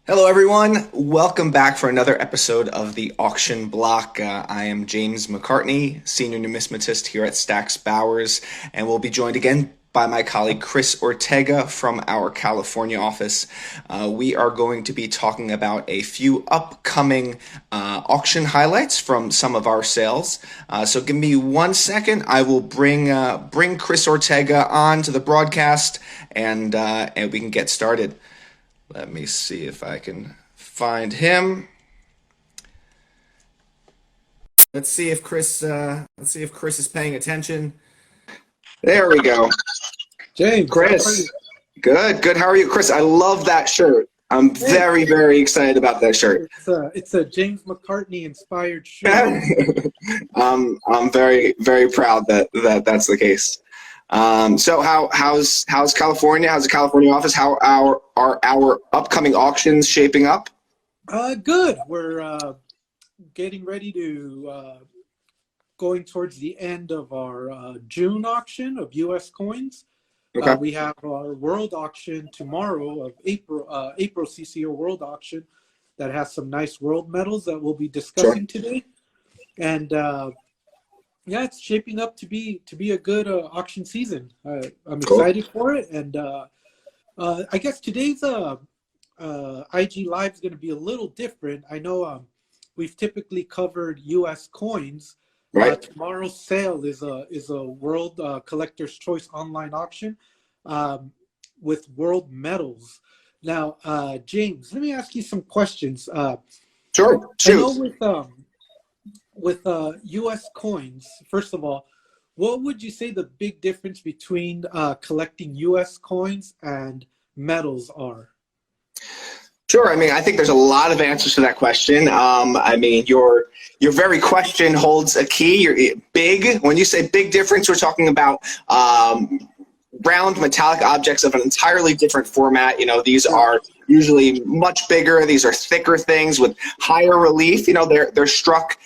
Hello, everyone. Welcome back for another episode of the Auction Block. I am James McCartney, Senior Numismatist here at Stack's Bowers, and we'll be joined again by my colleague Chris Ortega from our California office. We are going to be talking about a few upcoming auction highlights from some of our sales. So give me 1 second. I will bring Chris Ortega on to the broadcast, and we can get started. Let me see if I can find him. Let's see if Chris is paying attention. There we go. James, Chris. Good. How are you? Chris, I love that shirt. I'm very, very excited about that shirt. It's a James McCartney inspired shirt. I'm very, very proud that that's the case. So how's California? How's the California office? How are our upcoming auctions shaping up? Good. We're getting ready to going towards the end of our June auction of U.S. coins. Okay. We have our world auction tomorrow of April CCO world auction that has some nice world medals that we'll be discussing today. And yeah, it's shaping up to be a good auction season. I'm excited for it, and I guess today's IG Live is going to be a little different. I know we've typically covered U.S. coins. Right. Tomorrow's sale is a World Collector's Choice online auction with world medals. Now, James, let me ask you some questions. Sure. Shoot. I know with U.S. coins, first of all, what would you say the big difference between collecting U.S. coins and medals are? Sure. I mean, I think there's a lot of answers to that question. I mean, your very question holds a key. You're big. When you say big difference, we're talking about round metallic objects of an entirely different format. You know, these are usually much bigger. These are thicker things with higher relief. You know, they're struck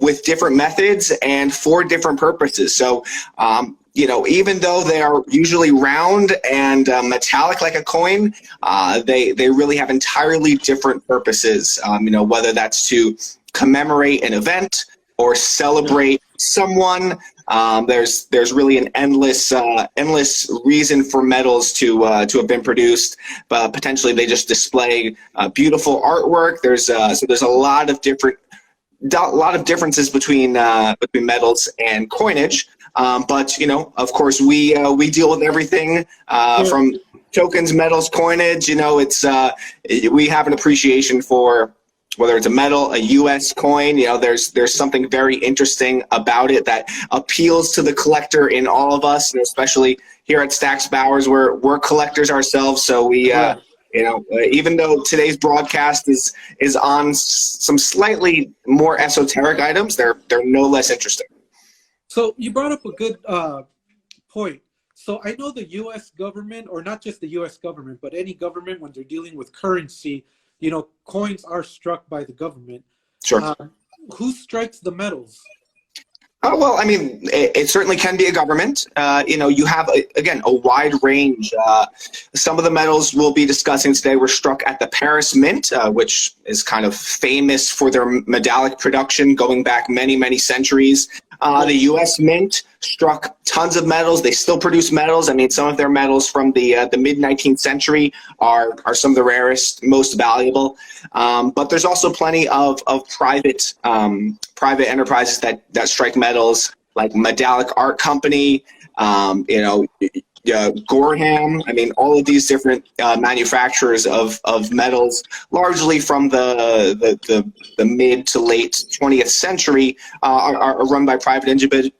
with different methods and for different purposes. So, you know, even though they are usually round and metallic like a coin, they really have entirely different purposes. You know, whether that's to commemorate an event or celebrate someone. There's really an endless reason for medals to have been produced. But potentially they just display beautiful artwork. There's a lot of differences between medals and coinage. But you know, of course, we deal with everything from tokens, medals, coinage. You know, it's we have an appreciation for whether it's a medal, a U.S. coin. You know, there's something very interesting about it that appeals to the collector in all of us, and especially here at Stack's Bowers, we're collectors ourselves. So we. You know, even though today's broadcast is on some slightly more esoteric items, they're no less interesting. So you brought up a good point. So I know the U.S. government, or not just the U.S. government, but any government, when they're dealing with currency, you know, coins are struck by the government. Sure. Who strikes the medals? Oh, well, I mean, it certainly can be a government. You know, you have, again, a wide range. Some of the medals we'll be discussing today were struck at the Paris Mint, which is kind of famous for their medallic production going back many, many centuries. The U.S. Mint struck tons of medals. They still produce medals. I mean, some of their medals from the mid-19th century are some of the rarest, most valuable. But there's also plenty of private enterprises that strike medals, like Medallic Art Company, you know, Gorham. I mean, all of these different manufacturers of medals, largely from the mid to late 20th century, are run by private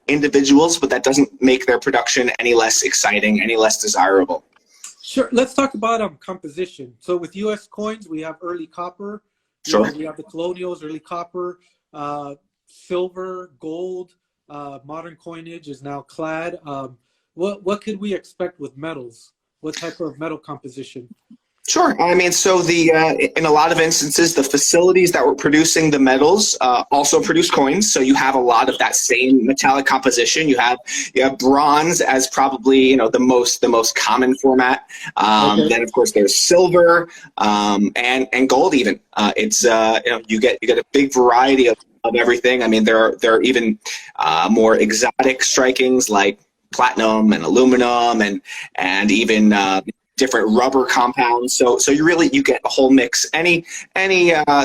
individuals, but that doesn't make their production any less exciting, any less desirable. Sure. Let's talk about composition. So with U.S. coins, we have early copper. Sure. You know, we have the colonials, early copper, silver, gold. Modern coinage is now clad. What could we expect with metals? What type of metal composition? Sure. I mean, so in a lot of instances, the facilities that were producing the metals also produce coins. So you have a lot of that same metallic composition. You have bronze as probably the most common format. Okay. Then of course there's silver and gold even. It's you get a big variety of everything. I mean, there are even more exotic strikings like platinum and aluminum and even different rubber compounds. So you get a whole mix. Any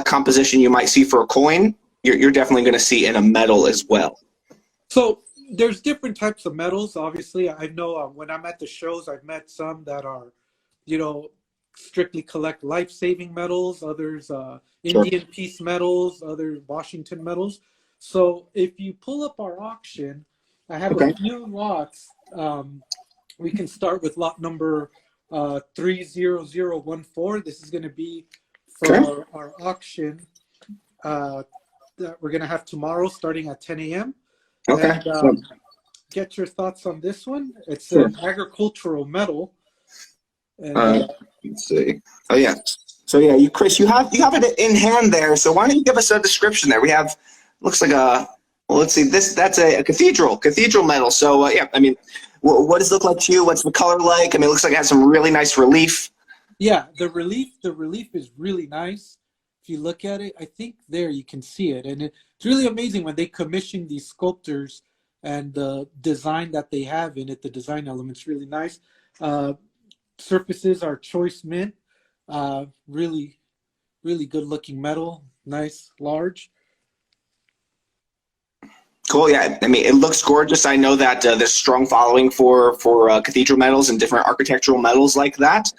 composition you might see for a coin, you're definitely going to see in a metal as well. So there's different types of metals. Obviously, I know when I'm at the shows, I've met some that are, strictly collect life-saving metals. Others, Indian piece metals. Others, Washington metals. So if you pull up our auction, I have a few lots. We can start with lot number 30014. This is going to be for our auction that we're going to have tomorrow starting at 10 a.m. Okay. And, get your thoughts on this one. It's an agricultural metal. And, let's see. Oh yeah. So yeah, Chris, you have it in hand there. So why don't you give us a description there? We have looks like let's see. That's a cathedral metal. So yeah, I mean, what does it look like to you? What's the color like? I mean, it looks like it has some really nice relief. Yeah, the relief is really nice. If you look at it, I think there you can see it. And it's really amazing when they commission these sculptors and the design that they have in it, the design element's really nice. Surfaces are choice mint, really, really good looking metal, nice, large. Cool. Yeah. I mean, it looks gorgeous. I know that there's strong following for cathedral metals and different architectural metals like that.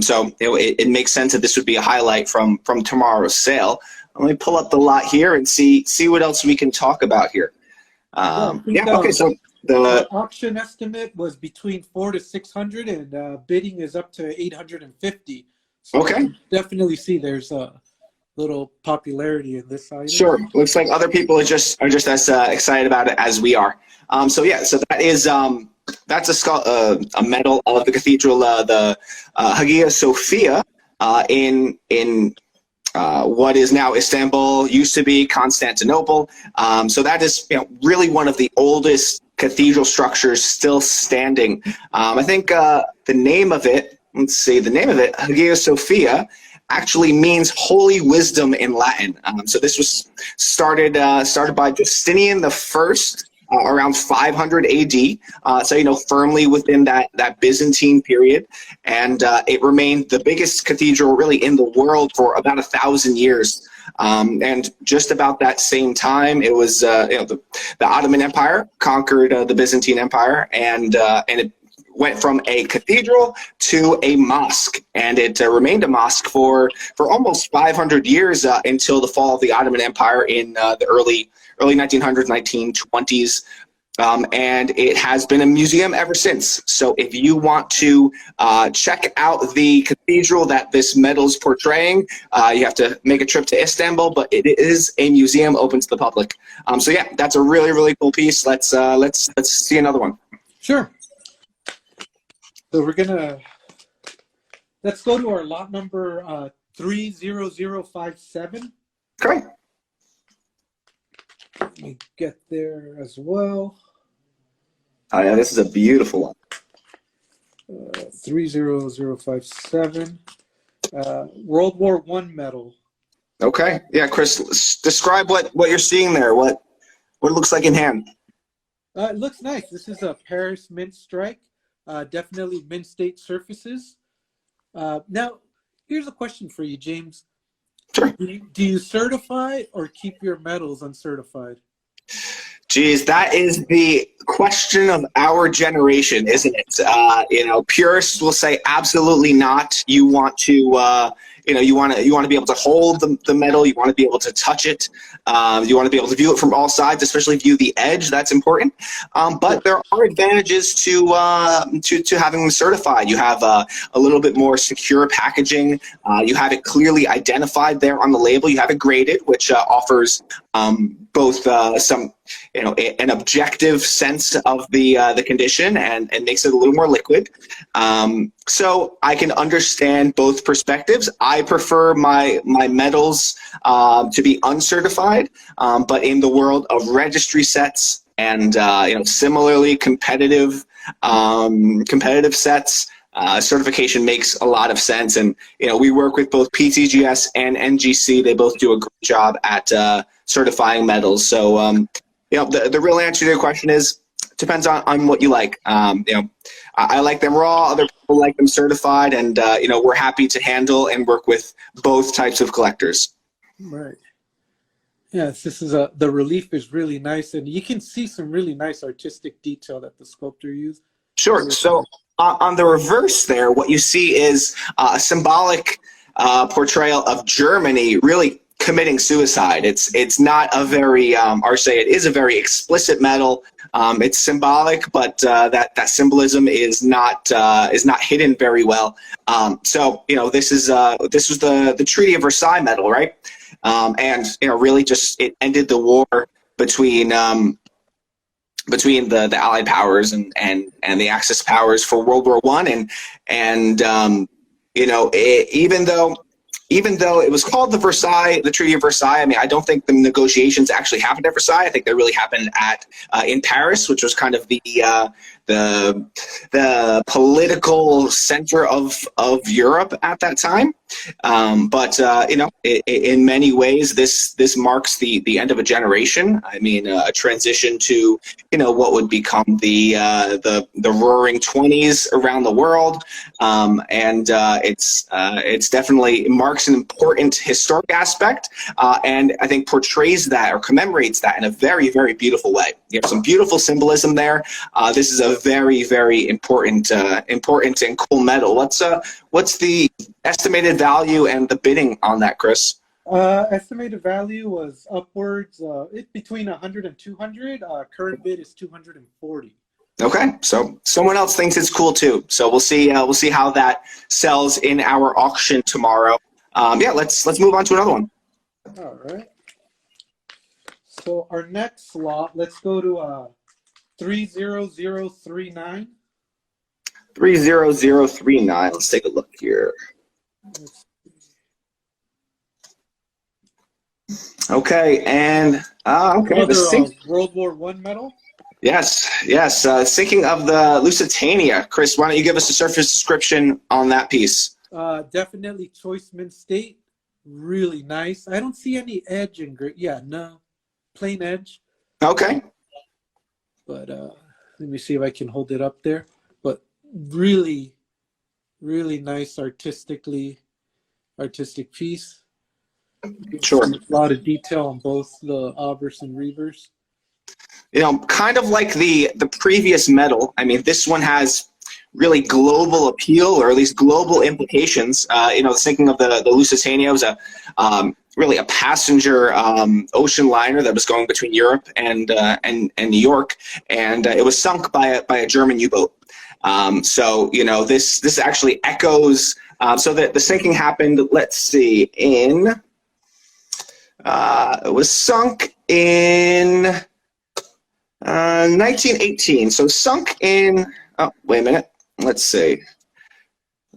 So it makes sense that this would be a highlight from tomorrow's sale. Let me pull up the lot here and see what else we can talk about here. Okay. So the auction estimate was between 400 to 600, and bidding is up to 850. So okay. Definitely see there's a little popularity in this item. Sure. Looks like other people are just as excited about it as we are. So that is that's a medal of the cathedral, the Hagia Sophia in what is now Istanbul, used to be Constantinople. So that is really one of the oldest cathedral structures still standing. I think the name of it, Hagia Sophia, actually means holy wisdom in Latin. So this was started by Justinian the First around 500 AD. So firmly within that Byzantine period, and it remained the biggest cathedral really in the world for about 1,000 years. And just about that same time, it was the Ottoman Empire conquered the Byzantine Empire, and it went from a cathedral to a mosque, and it remained a mosque for almost 500 years until the fall of the Ottoman Empire in the early 1900s, 1920s. And it has been a museum ever since. So if you want to check out the cathedral that this medal is portraying, you have to make a trip to Istanbul, but it is a museum open to the public. So yeah, that's a really, really cool piece. Let's see another one. Sure. So let's go to our lot number 30057. Great. Let me get there as well. Oh yeah, this is a beautiful one. 30057. World War I medal. Okay. Yeah, Chris, describe what you're seeing there. What it looks like in hand. It looks nice. This is a Paris mint strike. Definitely mint state surfaces. Now, here's a question for you, James. Sure. Do you certify or keep your medals uncertified? Geez, that is the question of our generation, isn't it? Purists will say absolutely not. You want to, you want to be able to hold the medal. You want to be able to touch it. You want to be able to view it from all sides, especially view the edge. That's important. But there are advantages to having them certified. You have a little bit more secure packaging. You have it clearly identified there on the label. You have it graded, which offers both some, an objective sense of the condition and makes it a little more liquid. So I can understand both perspectives. I prefer my medals to be uncertified, but in the world of registry sets and similarly competitive sets, certification makes a lot of sense. And we work with both PTGS and NGC. They both do a great job at certifying medals. So the real answer to your question is depends on what you like. I like them raw. Other people like them certified, and we're happy to handle and work with both types of collectors. Right. Yes, this is the relief is really nice, and you can see some really nice artistic detail that the sculptor used. Sure. So on the reverse there, what you see is a symbolic portrayal of Germany really committing suicide. It's not a very, or say it is a very explicit medal. It's symbolic, but that symbolism is not hidden very well. So this was the Treaty of Versailles medal, right? And really just it ended the war between the Allied powers and the Axis powers for World War I, and even though it was called the Treaty of Versailles, I mean, I don't think the negotiations actually happened at Versailles. I think they really happened in Paris, which was kind of the political center of Europe at that time. But in many ways, this marks the end of a generation. I mean, a transition to what would become the Roaring '20s around the world, and it's definitely marks an important historic aspect, and I think portrays that or commemorates that in a very, very beautiful way. You have some beautiful symbolism there. This is a very, very important and cool medal. What's the estimated value and the bidding on that, Chris? Estimated value was upwards between 100 and 200. Current bid is 240. Okay, so someone else thinks it's cool too. So we'll see how that sells in our auction tomorrow. Let's move on to another one. All right. So our next lot, let's go to 30039. 30039. Let's take a look here. Okay, and okay, the World War I medal. Yes. Sinking of the Lusitania. Chris, why don't you give us a surface description on that piece? Definitely Choiceman State. Really nice. I don't see any edge in gray. Yeah, no, plain edge. Okay. But let me see if I can hold it up there. But really, really nice artistic piece. Sure. A lot of detail on both the obverse and reverse. Kind of like the previous medal. I mean, this one has really global appeal, or at least global implications. The sinking of the Lusitania was really a passenger ocean liner that was going between Europe and New York, and it was sunk by a German U-boat. So this actually echoes. So the sinking happened. Let's see, it was sunk in 1918. So sunk in. Oh, wait a minute. Let's see.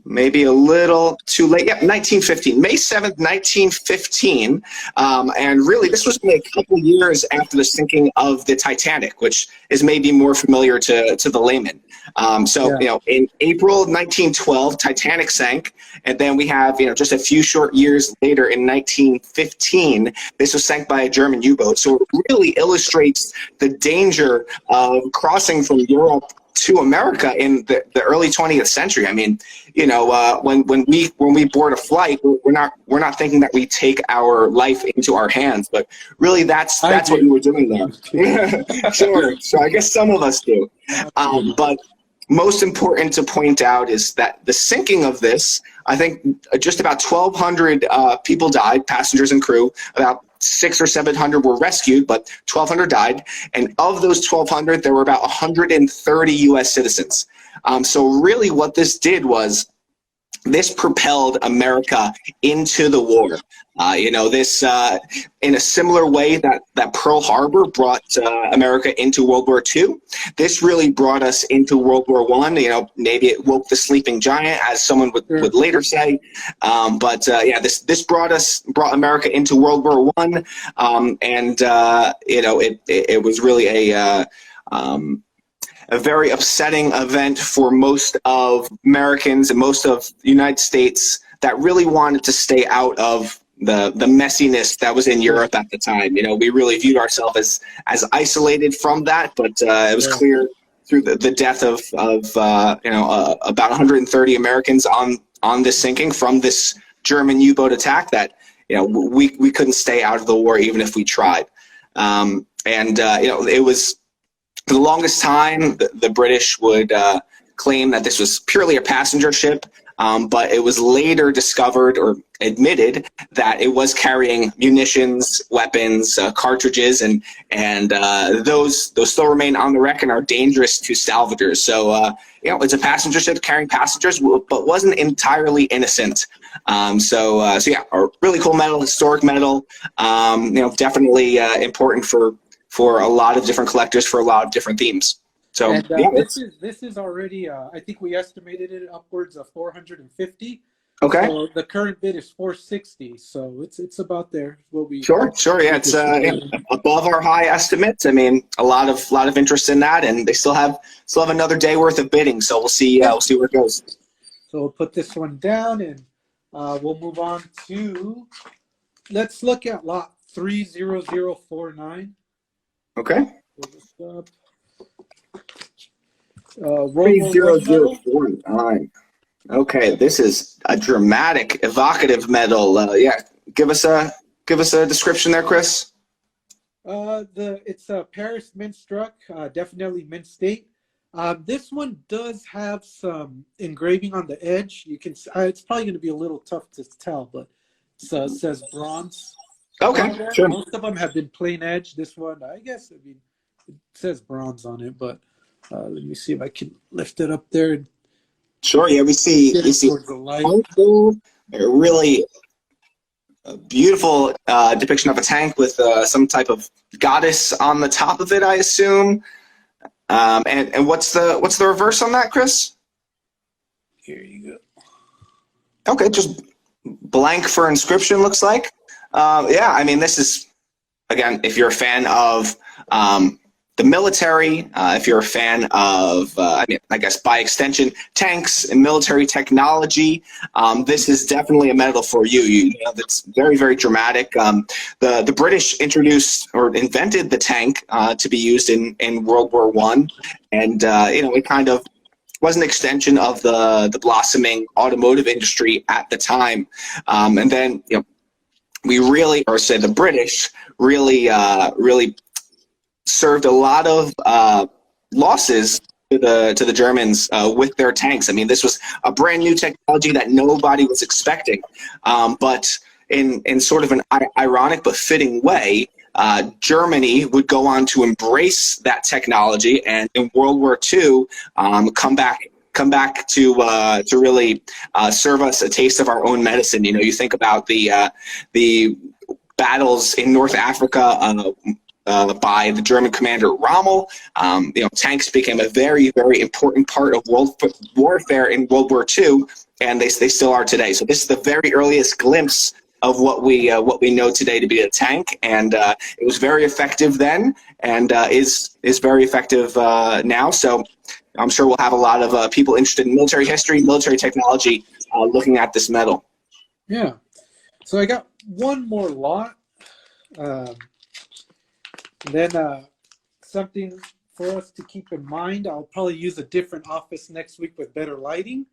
Maybe a little too late. Yep, 1915. May 7th, 1915. And really, this was only a couple years after the sinking of the Titanic, which is maybe more familiar to the layman. In April of 1912, Titanic sank. And then we have, just a few short years later in 1915, this was sank by a German U-boat. So it really illustrates the danger of crossing from Europe to America in the early 20th century. I mean, when we board a flight, we're not thinking that we take our life into our hands, but really that's what we were doing there. Sure. So I guess some of us do. But most important to point out is that the sinking of this, I think just about 1,200 people died, passengers and crew. About 600 or 700 were rescued, but 1,200 died. And of those 1,200, there were about 130 U.S. citizens. So really what this did was this propelled America into the war. This in a similar way that Pearl Harbor brought America into World War II. This really brought us into World War I. Maybe it woke the sleeping giant, as someone would later say. This brought America into World War I, it was really a very upsetting event for most of Americans and most of the United States that really wanted to stay out of the messiness that was in Europe at the time. We really viewed ourselves as isolated from that, but it was clear through the death of about 130 Americans on this sinking from this German U-boat attack that we couldn't stay out of the war even if we tried. It was, for the longest time, the British would claim that this was purely a passenger ship, but it was later discovered or admitted that it was carrying munitions, weapons, cartridges, and those still remain on the wreck and are dangerous to salvagers. So, it's a passenger ship carrying passengers, but wasn't entirely innocent. A really cool medal, historic medal, definitely important for a lot of different collectors for a lot of different themes. So this is already I think we estimated it upwards of 450. Okay. So the current bid is 460. So it's about there. What we sure. Yeah, it's above our high estimates. I mean, a lot of interest in that, and they still have another day worth of bidding. So we'll see where it goes. So we'll put this one down, and we'll move on to. Let's look at lot 30049. Okay. 30049. Okay, this is a dramatic, evocative medal. Give us a description there, Chris. It's a Paris mint struck, definitely mint state. This one does have some engraving on the edge. You can. It's probably going to be a little tough to tell, but it says bronze. Okay, sure. Most of them have been plain edge. This one, it says bronze on it, but let me see if I can lift it up there. Sure. Yeah, we see a really beautiful depiction of a tank with some type of goddess on the top of it, I assume. And what's the reverse on that, Chris? Here you go. Okay, just blank for inscription, looks like. This is, again, if you're a fan of the military, if you're a fan of, I guess by extension, tanks and military technology, this is definitely a medal for you. That's very, very dramatic. The British introduced or invented the tank to be used in World War I, and it kind of was an extension of the blossoming automotive industry at the time, and then the British really served a lot of losses to the Germans with their tanks. I mean, this was a brand new technology that nobody was expecting, but in sort of an ironic but fitting way, Germany would go on to embrace that technology, and in World War II, come back to really serve us a taste of our own medicine. You think about the battles in North Africa by the German commander Rommel. Tanks became a very, very important part of world warfare in World War II, and they still are today. So this is the very earliest glimpse of what we know today to be a tank, and it was very effective then, and is very effective now. So I'm sure we'll have a lot of people interested in military history, military technology, looking at this medal. Yeah. So I got one more lot. Then something for us to keep in mind. I'll probably use a different office next week with better lighting.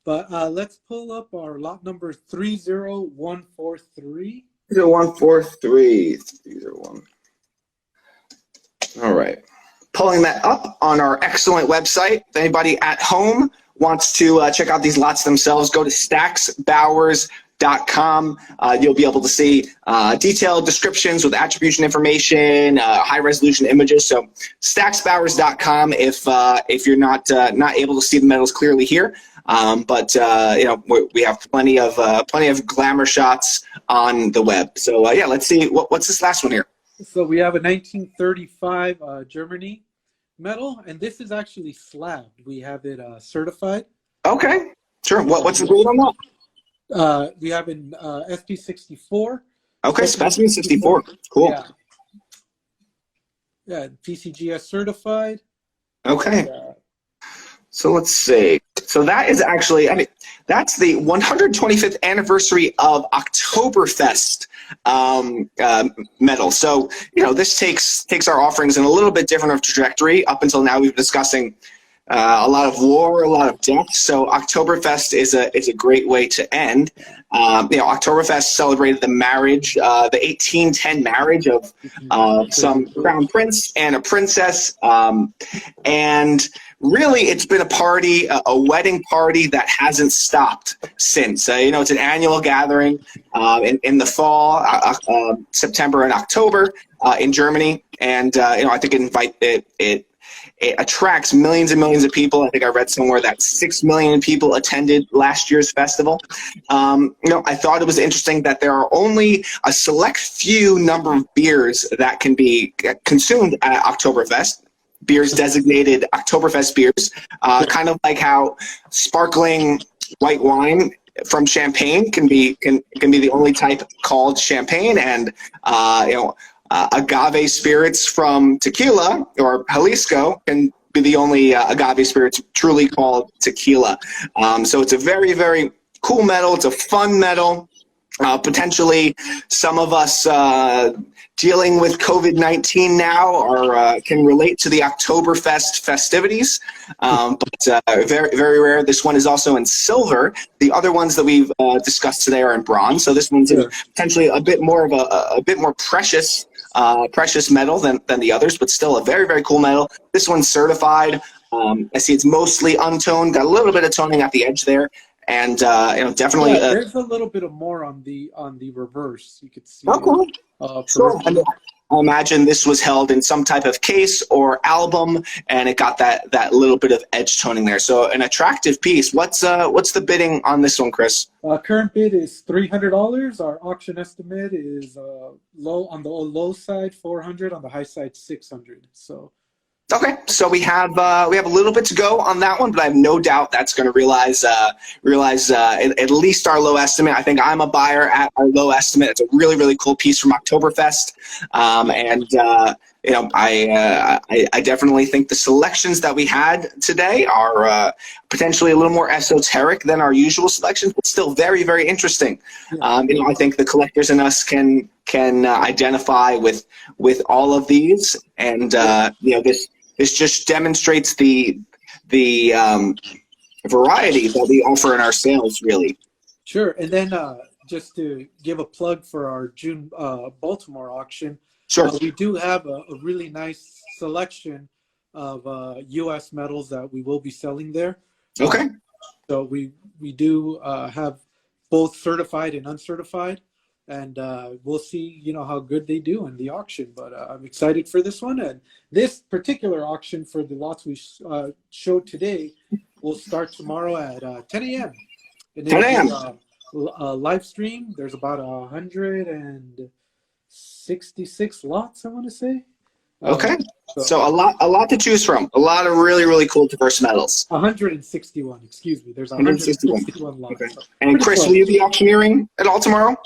But let's pull up our lot number 30143. 30143. 301. All right. Pulling that up on our excellent website. If anybody at home wants to check out these lots themselves, go to stacksbowers.com. You'll be able to see detailed descriptions with attribution information, high-resolution images. So stacksbowers.com if you're not able to see the medals clearly here. But we have plenty of glamour shots on the web. So yeah, let's see what's this last one here. So we have a 1935 Germany medal, and this is actually slabbed. We have it certified. Okay, sure. What's the grade on that? We have an SP64. Okay, specimen 64. Cool. Yeah, PCGS certified. Okay. So let's see. So that is actually, that's the 125th anniversary of Oktoberfest medal. So, this takes our offerings in a little bit different of trajectory. Up until now, we've been discussing a lot of war, a lot of death. So Oktoberfest is a great way to end. Oktoberfest celebrated the marriage, the 1810 marriage of some crown prince and a princess. And really, it's been a party, a wedding party that hasn't stopped since. It's an annual gathering in the fall, September and October in Germany. And, I think it attracts millions and millions of people. I think I read somewhere that 6 million people attended last year's festival. I thought it was interesting that there are only a select few number of beers that can be consumed at Oktoberfest. Beers designated Oktoberfest beers, kind of like how sparkling white wine from champagne can be the only type called champagne, and agave spirits from tequila or Jalisco can be the only agave spirits truly called tequila. So it's a very, very cool medal. It's a fun medal. Potentially, some of us dealing with COVID-19 now can relate to the Oktoberfest festivities, but very, very rare. This one is also in silver. The other ones that we've discussed today are in bronze. So this one's potentially a bit more of a bit more precious medal than the others, but still a very, very cool medal. This one's certified. I see it's mostly untoned, got a little bit of toning at the edge there. And definitely. There's a little bit of more on the reverse. You could see. Oh, cool. Sure. I imagine this was held in some type of case or album, and it got that little bit of edge toning there. So an attractive piece. What's the bidding on this one, Chris? Current bid is $300. Our auction estimate is low on the low side, $400, on the high side, $600. So. Okay, so we have a little bit to go on that one, but I have no doubt that's going to realize at least our low estimate. I think I'm a buyer at our low estimate. It's a really, really cool piece from Oktoberfest, I definitely think the selections that we had today are potentially a little more esoteric than our usual selections, but still very, very interesting. I think the collectors in us can identify with all of these, and this just demonstrates the variety that we offer in our sales, really. Sure. And then just to give a plug for our June Baltimore auction, sure. We do have a really nice selection of U.S. medals that we will be selling there. Okay. So we do have both certified and uncertified. And we'll see, how good they do in the auction. But I'm excited for this one. And this particular auction for the lots we showed today will start tomorrow at 10 a.m. 10 a.m. Live stream. There's about 166 lots, I want to say. Okay. So a lot to choose from. A lot of really, really cool diverse medals. 161. Excuse me. There's 161 lots. Okay. And Chris, will you be auctioneering at all tomorrow?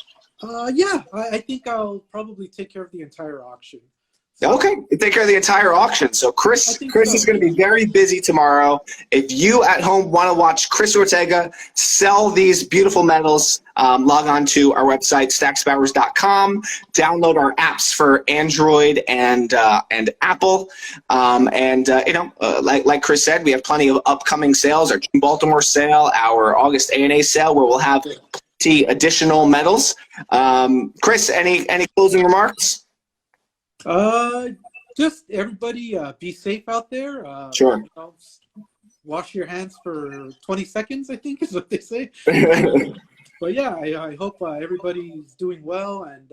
Yeah, I think I'll probably take care of the entire auction. Okay, you take care of the entire auction. So Chris is going to be very busy tomorrow. If you at home want to watch Chris Ortega sell these beautiful medals, log on to our website, stacksbowers.com. Download our apps for Android and Apple. Like Chris said, we have plenty of upcoming sales. Our June Baltimore sale, our August A&A sale, where we'll have additional medals. Chris, any closing remarks? Just everybody be safe out there. Sure. Wash your hands for 20 seconds, I think is what they say. But yeah, I hope everybody's doing well, and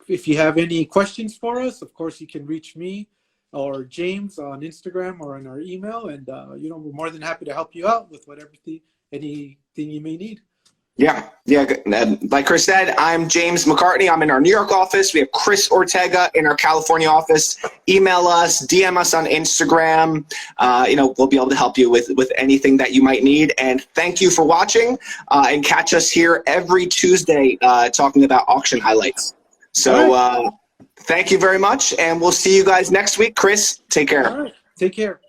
if you have any questions for us, of course you can reach me or James on Instagram or in our email, and we're more than happy to help you out with anything you may need. Yeah. Like Chris said, I'm James McCartney. I'm in our New York office. We have Chris Ortega in our California office. Email us, DM us on Instagram. We'll be able to help you with anything that you might need. And thank you for watching. And catch us here every Tuesday talking about auction highlights. So thank you very much, and we'll see you guys next week. Chris, take care. All right. Take care.